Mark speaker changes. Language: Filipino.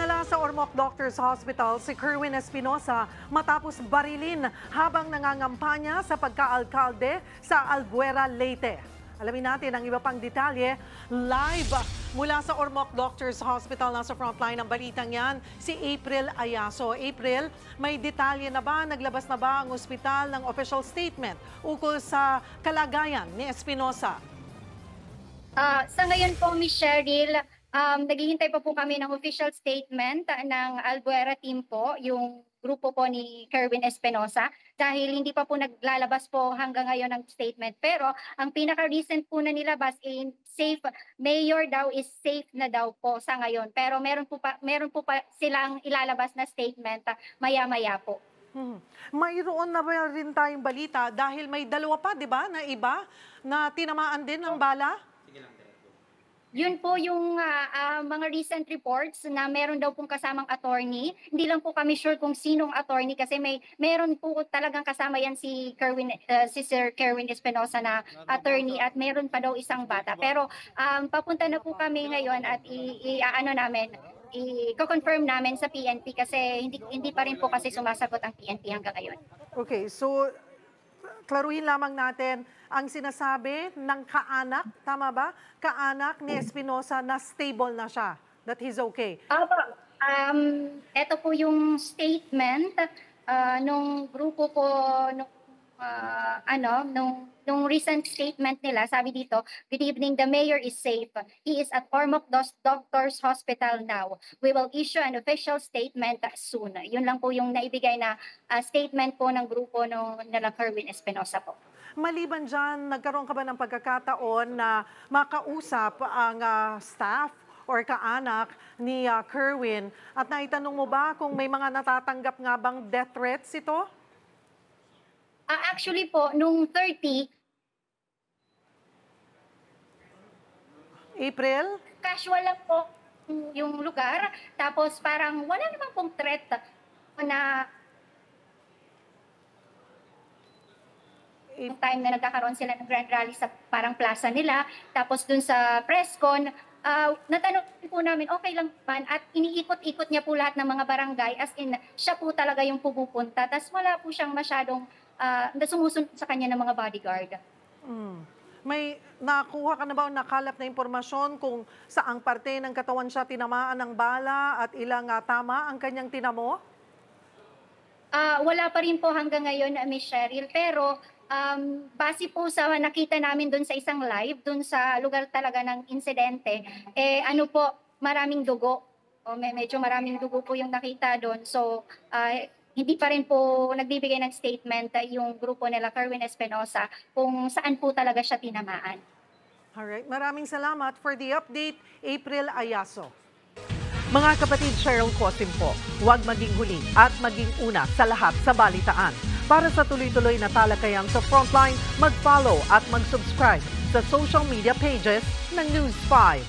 Speaker 1: Dinala sa Ormoc Doctors Hospital si Kerwin Espinosa matapos barilin habang nangangampanya sa pagkaalkalde sa Albuera, Leyte. Alamin natin ang iba pang detalye live mula sa Ormoc Doctors Hospital. Nasa frontline ng balitang yan, si April Ayaso. April, may detalye na ba? Naglabas na ba ang ospital ng official statement ukol sa kalagayan ni Espinosa?
Speaker 2: Sa ngayon po, Ms. Cheryl, naghihintay pa po kami ng official statement ng Albuera team po, yung grupo po ni Kerwin Espinosa, dahil hindi pa po naglalabas po hanggang ngayon ng statement. Pero ang pinaka-recent po na nilabas safe, mayor daw is safe na daw po sa ngayon. Pero meron po pa silang ilalabas na statement maya-maya po.
Speaker 1: Mayroon na ba rin tayong balita dahil may dalawa pa, di ba, na iba na tinamaan din ng bala?
Speaker 2: Yun po yung mga recent reports na meron daw pong kasamang attorney. Hindi lang po kami sure kung sinong attorney kasi meron po talagang kasama yan si Sir Kerwin Espinosa na attorney at meron pa daw isang bata. Pero papunta na po kami ngayon at i-confirm namin sa PNP kasi hindi pa rin po kasi sumasagot ang PNP hanggang ngayon.
Speaker 1: Okay, so klaruhin lamang natin ang sinasabi ng kaanak, tama ba? Kaanak ni Espinosa na stable na siya, that he's okay.
Speaker 2: Ito po yung statement nung grupo po, nung recent statement nila, sabi dito, "Good evening, the mayor is safe. He is at Ormoc Doctors Hospital now. We will issue an official statement soon." Yun lang po yung naibigay na statement po ng grupo nila Kerwin Espinosa po.
Speaker 1: Maliban dyan, nagkaroon ka ba ng pagkakataon na makausap ang staff or kaanak ni Kerwin at naitanong mo ba kung may mga natatanggap nga bang death threats ito?
Speaker 2: Actually po, nung 30,
Speaker 1: April?
Speaker 2: casual lang po yung lugar. Tapos parang wala namang pong threat na yung time na nagkakaroon sila ng grand rally sa parang plaza nila. Tapos dun sa press con, natanong po namin, okay lang man, at iniikot-ikot niya po lahat ng mga barangay, as in, siya po talaga yung pupunta. Tapos wala po siyang masyadong sumusunod sa kanya ng mga bodyguard.
Speaker 1: May nakuha ka na ba o nakalap na impormasyon kung saang parte ng katawan siya tinamaan ng bala at ilang tama ang kanyang tinamo?
Speaker 2: Wala pa rin po hanggang ngayon, Ms. Cheryl, pero base po sa nakita namin doon sa isang live, doon sa lugar talaga ng insidente, maraming dugo. Medyo maraming dugo po yung nakita doon. So, hindi pa rin po nagbibigay ng statement yung grupo nila Kerwin Espinosa kung saan po talaga siya tinamaan.
Speaker 1: Alright, maraming salamat for the update, April Ayaso. Mga kapatid, Cheryl Cosim po, huwag maging huli at maging una sa lahat sa balitaan. Para sa tuloy-tuloy na talakayan sa Frontline, mag-follow at mag-subscribe sa social media pages ng News 5.